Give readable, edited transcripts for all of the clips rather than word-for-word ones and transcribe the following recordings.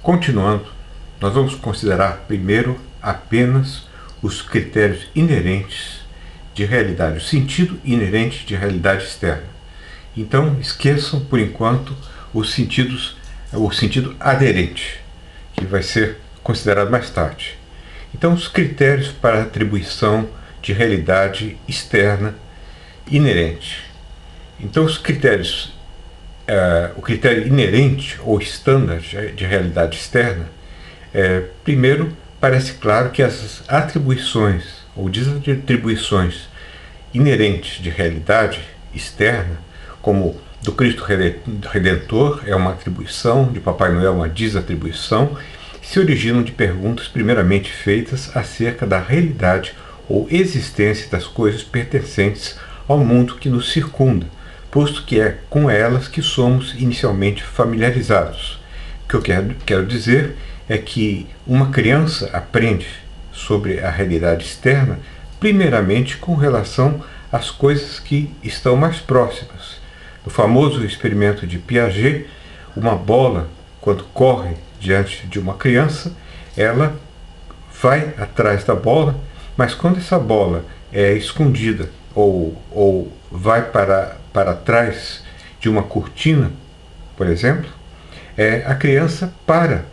Continuando, nós vamos considerar primeiro apenas os critérios inerentes de realidade, o sentido inerente de realidade externa. Então, esqueçam, por enquanto, o sentido aderente, que vai ser considerado mais tarde. Então, os critérios para atribuição de realidade externa inerente. Então, os critérios, o critério inerente ou standard de realidade externa, primeiro, parece claro que as atribuições ou desatribuições inerentes de realidade externa, como do Cristo Redentor é uma atribuição, de Papai Noel uma desatribuição, se originam de perguntas primeiramente feitas acerca da realidade ou existência das coisas pertencentes ao mundo que nos circunda, posto que é com elas que somos inicialmente familiarizados. O que eu quero dizer é que uma criança aprende sobre a realidade externa primeiramente com relação às coisas que estão mais próximas. No famoso experimento de Piaget, uma bola, quando corre diante de uma criança, ela vai atrás da bola, mas quando essa bola é escondida ou vai para trás de uma cortina, por exemplo, a criança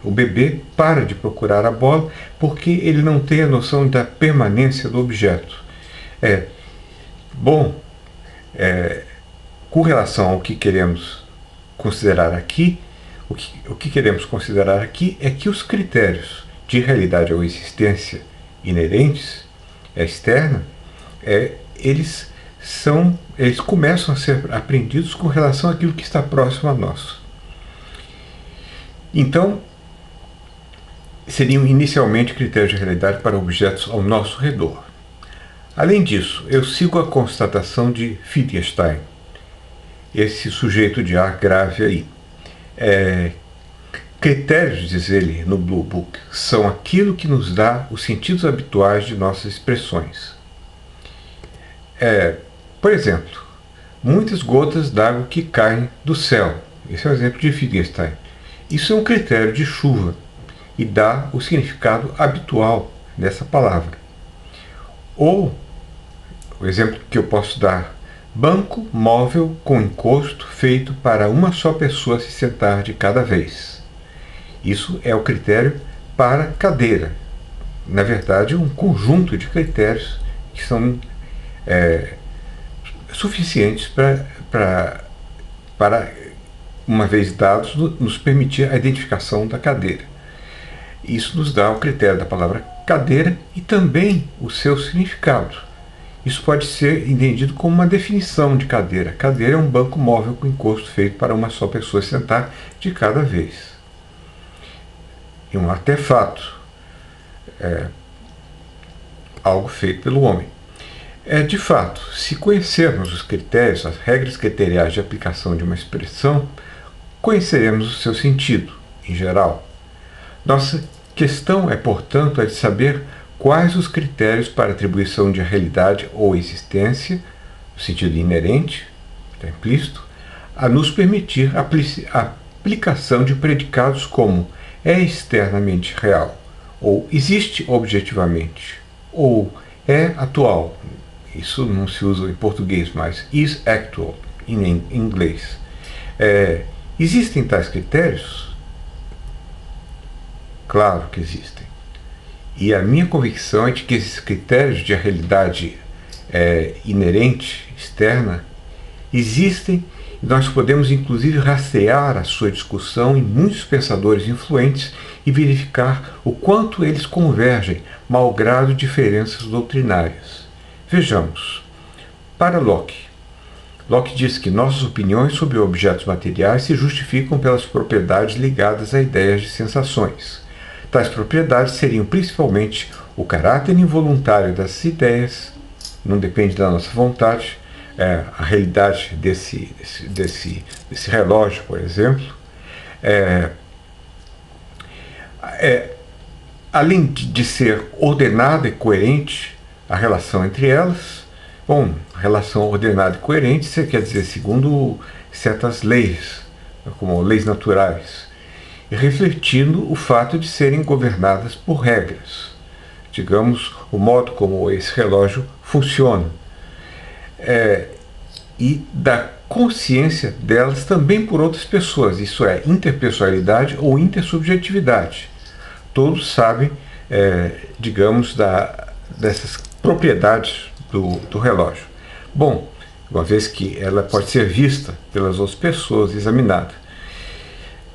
o bebê para de procurar a bola porque ele não tem a noção da permanência do objeto. Com relação ao que queremos considerar aqui, o que queremos considerar aqui é que os critérios de realidade ou existência inerentes, externa, eles começam a ser aprendidos com relação àquilo que está próximo a nós. Então, seriam inicialmente critérios de realidade para objetos ao nosso redor. Além disso, eu sigo a constatação de Wittgenstein, esse sujeito de ar grave aí. Critérios, diz ele no Blue Book, são aquilo que nos dá os sentidos habituais de nossas expressões. Por exemplo, muitas gotas d'água que caem do céu. Esse é o exemplo de Wittgenstein. Isso é um critério de chuva e dá o significado habitual dessa palavra. Ou, o exemplo que eu posso dar, banco móvel com encosto feito para uma só pessoa se sentar de cada vez. Isso é o critério para cadeira. Na verdade, um conjunto de critérios que são suficientes para, uma vez dados, nos permitir a identificação da cadeira. Isso nos dá o critério da palavra cadeira e também o seu significado. Isso pode ser entendido como uma definição de cadeira. Cadeira é um banco móvel com encosto feito para uma só pessoa sentar de cada vez. E um artefato, algo feito pelo homem. De fato, se conhecermos os critérios, as regras criteriais de aplicação de uma expressão, conheceremos o seu sentido, em geral. Nossa questão portanto, de saber quais os critérios para atribuição de realidade ou existência, no sentido inerente, está implícito, a nos permitir a aplicação de predicados como é externamente real, ou existe objetivamente, ou é atual. Isso não se usa em português, mas is actual em inglês. Existem tais critérios? Claro que existem. E a minha convicção é de que esses critérios de realidade inerente, externa, existem e nós podemos inclusive rastrear a sua discussão em muitos pensadores influentes e verificar o quanto eles convergem, malgrado diferenças doutrinárias. Vejamos. Para Locke diz que nossas opiniões sobre objetos materiais se justificam pelas propriedades ligadas a ideias de sensações. Tais propriedades seriam principalmente o caráter involuntário das ideias, não depende da nossa vontade, a realidade desse relógio, por exemplo, além de ser ordenada e coerente a relação entre elas. Bom, relação ordenada e coerente, isso quer dizer segundo certas leis, como leis naturais. refletindo o fato de serem governadas por regras. Digamos, o modo como esse relógio funciona. E da consciência delas também por outras pessoas, isso é, interpessoalidade ou intersubjetividade. Todos sabem, digamos, dessas propriedades do relógio. Bom, uma vez que ela pode ser vista pelas outras pessoas, examinada.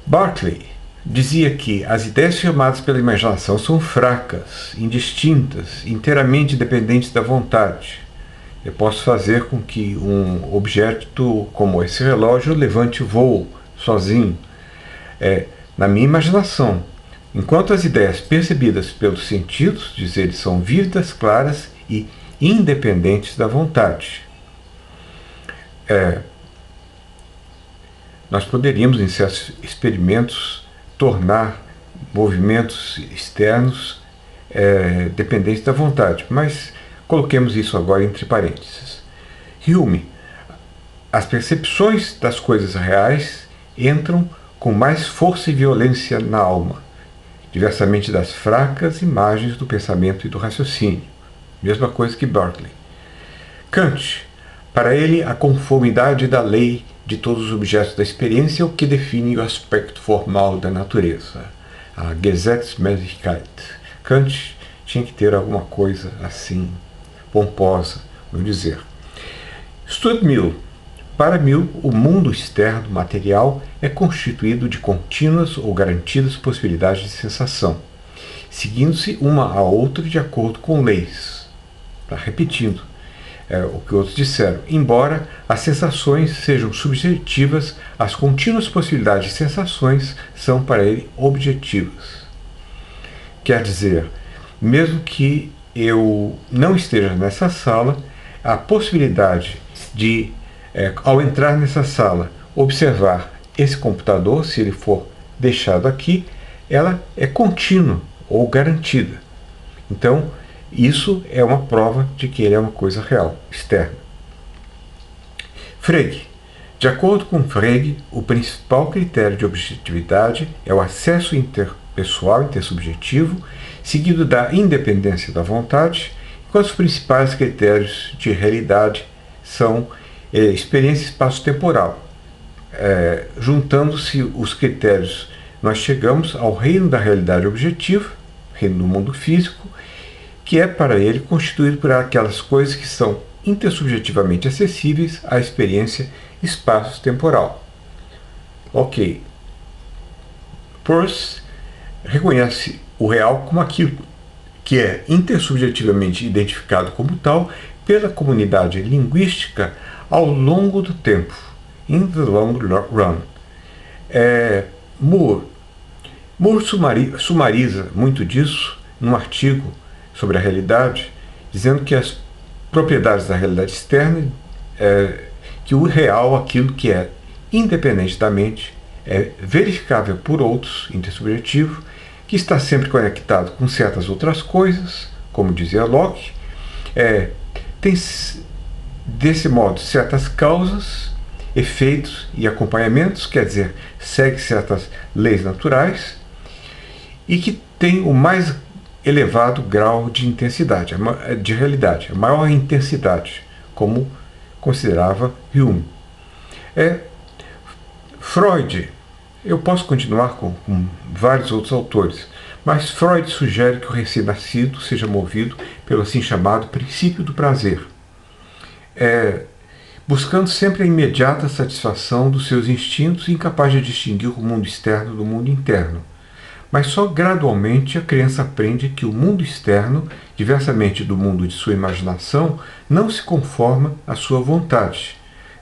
Berkeley dizia que as ideias firmadas pela imaginação são fracas, indistintas, inteiramente dependentes da vontade. Eu posso fazer com que um objeto como esse relógio levante voo sozinho, na minha imaginação, enquanto as ideias percebidas pelos sentidos, diz ele, são vívidas, claras e independentes da vontade. Nós poderíamos, em certos experimentos, tornar movimentos externos dependentes da vontade, mas coloquemos isso agora entre parênteses. Hume, as percepções das coisas reais entram com mais força e violência na alma, diversamente das fracas imagens do pensamento e do raciocínio. Mesma coisa que Berkeley. Kant, para ele, a conformidade da lei de todos os objetos da experiência é o que define o aspecto formal da natureza, a Gesetzmäßigkeit. Kant tinha que ter alguma coisa assim, pomposa, vamos dizer. Stuart Mill. Para Mill, o mundo externo material é constituído de contínuas ou garantidas possibilidades de sensação, seguindo-se uma a outra de acordo com leis. Repetindo o que outros disseram, embora as sensações sejam subjetivas, as contínuas possibilidades de sensações são para ele objetivas. Quer dizer, mesmo que eu não esteja nessa sala, a possibilidade de, ao entrar nessa sala, observar esse computador, se ele for deixado aqui, ela é contínua ou garantida. Então, isso é uma prova de que ele é uma coisa real, externa. Frege. De acordo com Frege, o principal critério de objetividade é o acesso interpessoal, intersubjetivo, seguido da independência da vontade, enquanto os principais critérios de realidade são experiência espaço-temporal. Juntando-se os critérios, nós chegamos ao reino da realidade objetiva, reino do mundo físico, que é para ele constituído por aquelas coisas que são intersubjetivamente acessíveis à experiência espaço-temporal. Ok. Peirce reconhece o real como aquilo que é intersubjetivamente identificado como tal pela comunidade linguística ao longo do tempo, in the long run. Moore sumariza muito disso num artigo sobre a realidade, dizendo que as propriedades da realidade externa, que o real, aquilo que é independente da mente, é verificável por outros, intersubjetivo, que está sempre conectado com certas outras coisas, como dizia Locke, tem desse modo certas causas, efeitos e acompanhamentos, quer dizer, segue certas leis naturais, e que tem o mais elevado grau de intensidade, de realidade, a maior intensidade, como considerava Hume. Freud, eu posso continuar com vários outros autores, mas Freud sugere que o recém-nascido seja movido pelo assim chamado princípio do prazer, buscando sempre a imediata satisfação dos seus instintos e incapaz de distinguir o mundo externo do mundo interno. Mas só gradualmente a criança aprende que o mundo externo, diversamente do mundo de sua imaginação, não se conforma à sua vontade.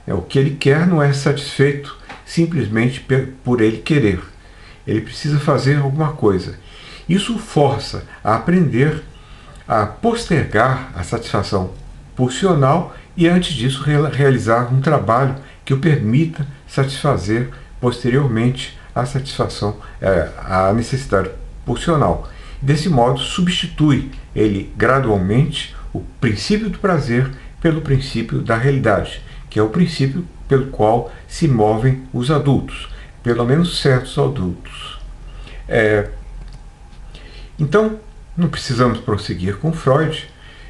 O que ele quer não é satisfeito simplesmente por ele querer. Ele precisa fazer alguma coisa. Isso o força a aprender a postergar a satisfação pulsional e, antes disso, realizar um trabalho que o permita satisfazer posteriormente a satisfação, a necessidade pulsional. Desse modo, substitui ele gradualmente o princípio do prazer pelo princípio da realidade, que é o princípio pelo qual se movem os adultos, pelo menos certos adultos. Então, não precisamos prosseguir com Freud.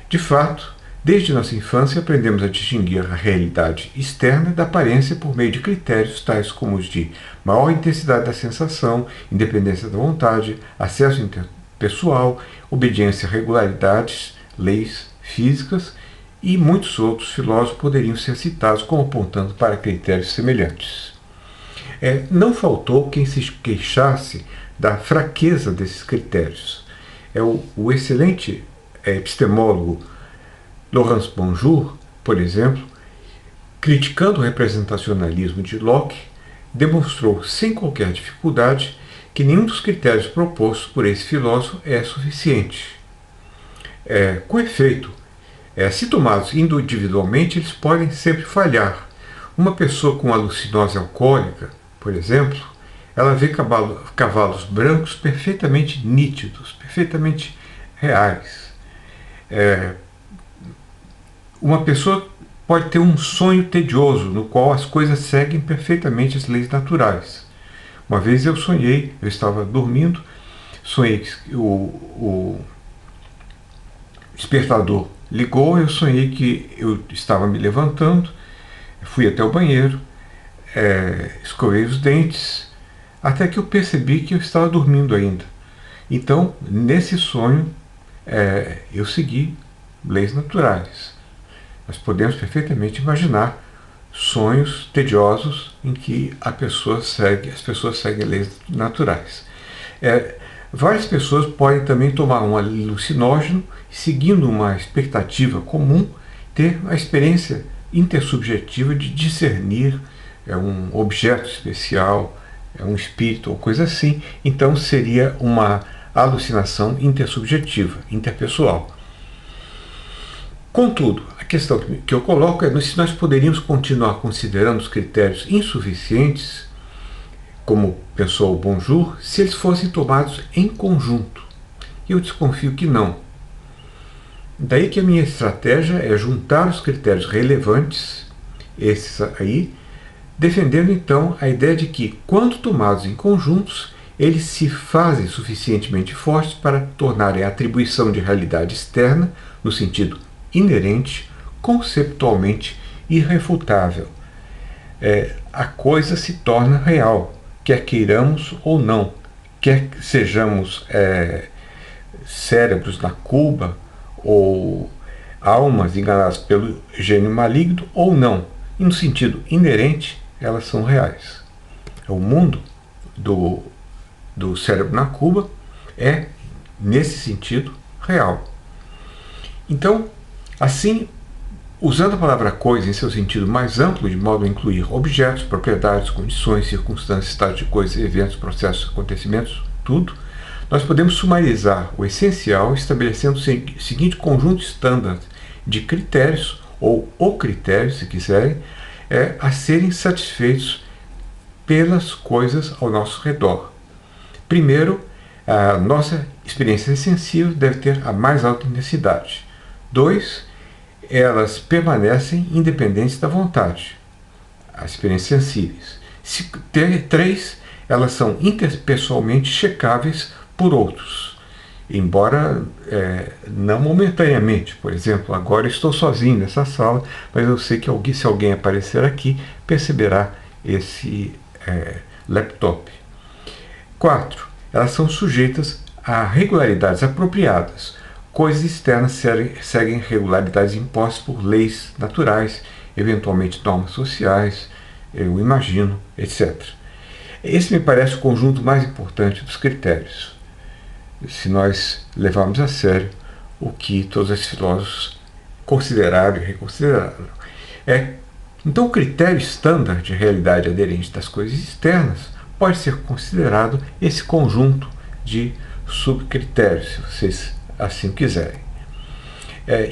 De fato, desde nossa infância aprendemos a distinguir a realidade externa da aparência por meio de critérios tais como os de maior intensidade da sensação, independência da vontade, acesso interpessoal, obediência a regularidades, leis físicas, e muitos outros filósofos poderiam ser citados como apontando para critérios semelhantes. Não faltou quem se queixasse da fraqueza desses critérios. O excelente epistemólogo Laurence Bonjour, por exemplo, criticando o representacionalismo de Locke, demonstrou sem qualquer dificuldade que nenhum dos critérios propostos por esse filósofo é suficiente. Com efeito, se tomados individualmente, eles podem sempre falhar. Uma pessoa com alucinose alcoólica, por exemplo, ela vê cavalos brancos perfeitamente nítidos, perfeitamente reais. Uma pessoa pode ter um sonho tedioso, no qual as coisas seguem perfeitamente as leis naturais. Uma vez eu estava dormindo, sonhei que o despertador ligou, eu sonhei que eu estava me levantando, fui até o banheiro, escovei os dentes, até que eu percebi que eu estava dormindo ainda. Então, nesse sonho, eu segui leis naturais. Nós podemos perfeitamente imaginar sonhos tediosos em que as pessoas seguem leis naturais. Várias pessoas podem também tomar um alucinógeno, seguindo uma expectativa comum, ter a experiência intersubjetiva de discernir um objeto especial, um espírito ou coisa assim. Então seria uma alucinação intersubjetiva, interpessoal. Contudo, a questão que eu coloco é se nós poderíamos continuar considerando os critérios insuficientes, como pensou o Bonjour, se eles fossem tomados em conjunto. E eu desconfio que não. Daí que a minha estratégia é juntar os critérios relevantes, esses aí, defendendo então a ideia de que, quando tomados em conjuntos, eles se fazem suficientemente fortes para tornarem a atribuição de realidade externa, no sentido inerente, conceptualmente irrefutável. A coisa se torna real, quer queiramos ou não, quer sejamos cérebros na cuba ou almas enganadas pelo gênio maligno ou não. E no sentido inerente, elas são reais. O mundo do cérebro na cuba é, nesse sentido, real. Então, assim, usando a palavra coisa em seu sentido mais amplo, de modo a incluir objetos, propriedades, condições, circunstâncias, estados de coisas, eventos, processos, acontecimentos, tudo, nós podemos sumarizar o essencial estabelecendo o seguinte conjunto estándar de critérios, ou o critério, se quiserem, a serem satisfeitos pelas coisas ao nosso redor. Primeiro, a nossa experiência sensível deve ter a mais alta intensidade. 2, elas permanecem independentes da vontade, as experiências sensíveis. 3, elas são interpessoalmente checáveis por outros, embora não momentaneamente. Por exemplo, agora estou sozinho nessa sala, mas eu sei que se alguém aparecer aqui, perceberá esse laptop. 4, elas são sujeitas a regularidades apropriadas. Coisas externas seguem regularidades impostas por leis naturais, eventualmente normas sociais, eu imagino, etc. Esse me parece o conjunto mais importante dos critérios, se nós levarmos a sério o que todos esses filósofos consideraram e reconsideraram. Então, o critério estándar de realidade aderente das coisas externas pode ser considerado esse conjunto de subcritérios, se vocês assim quiserem.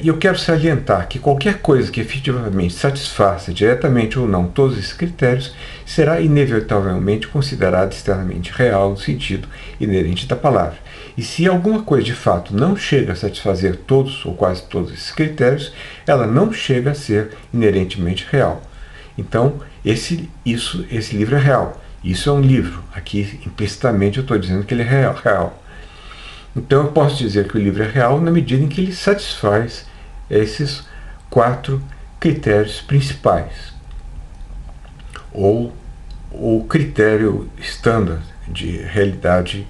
E eu quero salientar que qualquer coisa que efetivamente satisfaça diretamente ou não todos esses critérios será inevitavelmente considerada externamente real no sentido inerente da palavra. E se alguma coisa de fato não chega a satisfazer todos ou quase todos esses critérios, ela não chega a ser inerentemente real. Então, esse livro é real. Isso é um livro. Aqui, implicitamente, eu estou dizendo que ele é real. Então, eu posso dizer que o livro é real na medida em que ele satisfaz esses 4 critérios principais, ou o critério estándar de realidade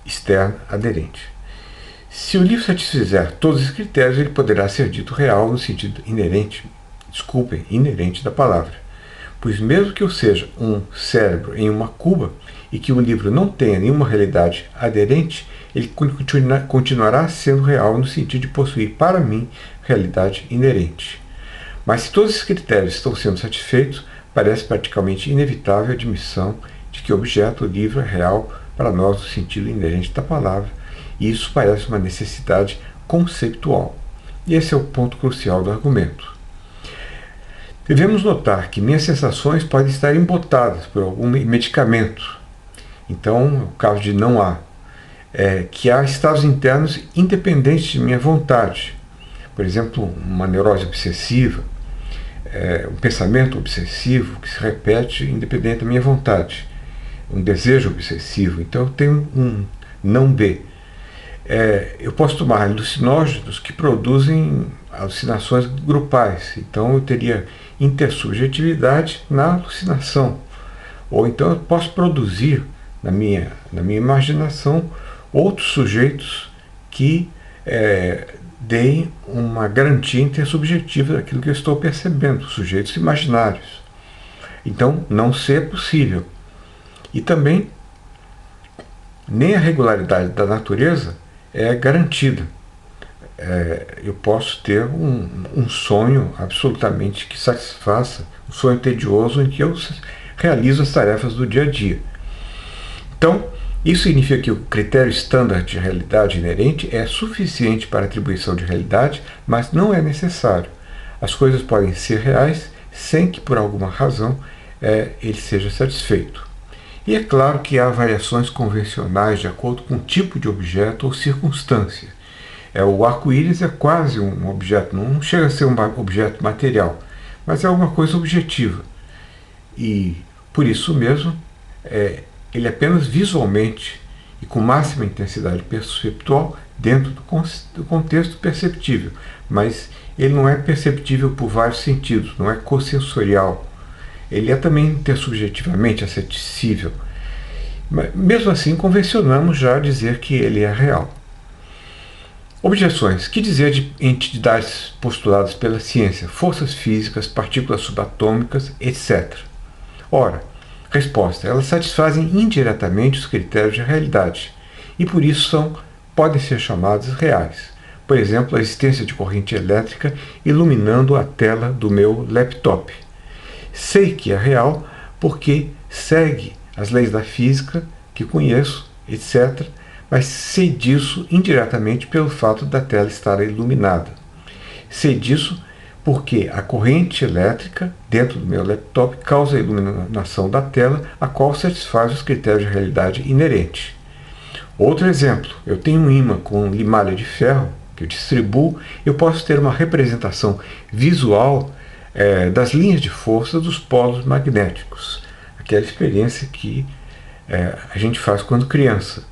externa aderente. Se o livro satisfizer todos os critérios, ele poderá ser dito real no sentido inerente da palavra. Pois mesmo que eu seja um cérebro em uma cuba e que o livro não tenha nenhuma realidade aderente, ele continuará sendo real no sentido de possuir para mim realidade inerente. Mas se todos esses critérios estão sendo satisfeitos, parece praticamente inevitável a admissão de que o objeto, o livro, é real para nós no sentido inerente da palavra, e isso parece uma necessidade conceitual. E esse é o ponto crucial do argumento. Devemos notar que minhas sensações podem estar embotadas por algum medicamento. Então, o caso de não há. Que há estados internos independentes de minha vontade. Por exemplo, uma neurose obsessiva, um pensamento obsessivo que se repete independente da minha vontade. Um desejo obsessivo. Então, eu tenho um não B. Eu posso tomar alucinógenos que produzem alucinações grupais. Então, eu teria intersubjetividade na alucinação. Ou então eu posso produzir na minha imaginação outros sujeitos que deem uma garantia intersubjetiva daquilo que eu estou percebendo, sujeitos imaginários. Então, não ser é possível. E também, nem a regularidade da natureza é garantida. Eu posso ter um sonho absolutamente que satisfaça, um sonho tedioso em que eu realizo as tarefas do dia a dia. Então, isso significa que o critério estándar de realidade inerente é suficiente para a atribuição de realidade, mas não é necessário. As coisas podem ser reais sem que, por alguma razão, ele seja satisfeito. E é claro que há variações convencionais de acordo com o tipo de objeto ou circunstância. O arco-íris é quase um objeto, não chega a ser um objeto material, mas é alguma coisa objetiva. E, por isso mesmo, ele apenas visualmente e com máxima intensidade perceptual dentro do contexto perceptível, mas ele não é perceptível por vários sentidos, não é cossensorial. Ele é também intersubjetivamente acessível. Mas, mesmo assim, convencionamos já dizer que ele é real. Objeções. Que dizer de entidades postuladas pela ciência, forças físicas, partículas subatômicas, etc.? Ora, resposta. Elas satisfazem indiretamente os critérios de realidade e por isso podem ser chamadas reais. Por exemplo, a existência de corrente elétrica iluminando a tela do meu laptop. Sei que é real porque segue as leis da física que conheço, etc., mas sei disso indiretamente pelo fato da tela estar iluminada. Sei disso porque a corrente elétrica dentro do meu laptop causa a iluminação da tela, a qual satisfaz os critérios de realidade inerente. Outro exemplo, eu tenho um ímã com limalha de ferro que eu distribuo, eu posso ter uma representação visual das linhas de força dos polos magnéticos, aquela experiência que a gente faz quando criança.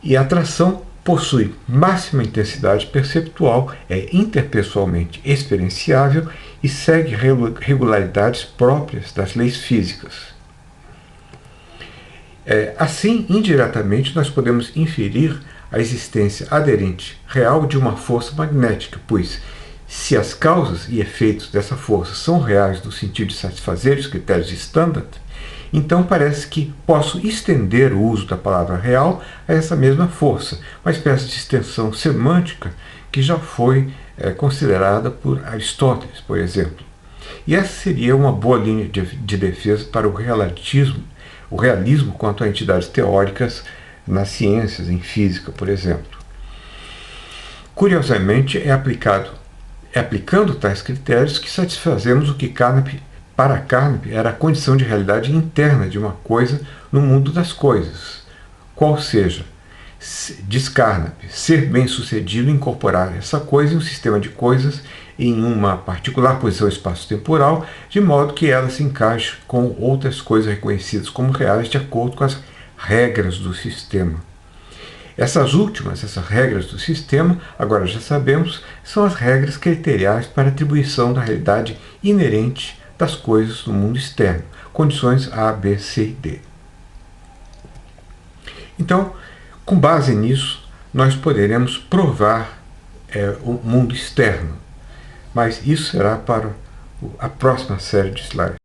E a atração possui máxima intensidade perceptual, é interpessoalmente experienciável e segue regularidades próprias das leis físicas. Assim, indiretamente, nós podemos inferir a existência aderente real de uma força magnética, pois, se as causas e efeitos dessa força são reais no sentido de satisfazer os critérios standard, então parece que posso estender o uso da palavra real a essa mesma força, uma espécie de extensão semântica que já foi considerada por Aristóteles, por exemplo. E essa seria uma boa linha de defesa para o realismo quanto a entidades teóricas nas ciências, em física, por exemplo. Curiosamente, é aplicando tais critérios que satisfazemos o que para Carnap era a condição de realidade interna de uma coisa no mundo das coisas, qual seja, diz Carnap, ser bem-sucedido em incorporar essa coisa em um sistema de coisas em uma particular posição espaço-temporal, de modo que ela se encaixe com outras coisas reconhecidas como reais de acordo com as regras do sistema. Essas últimas, essas regras do sistema, agora já sabemos, são as regras criteriais para a atribuição da realidade inerente das coisas no mundo externo, condições A, B, C e D. Então, com base nisso, nós poderemos provar o mundo externo, mas isso será para a próxima série de slides.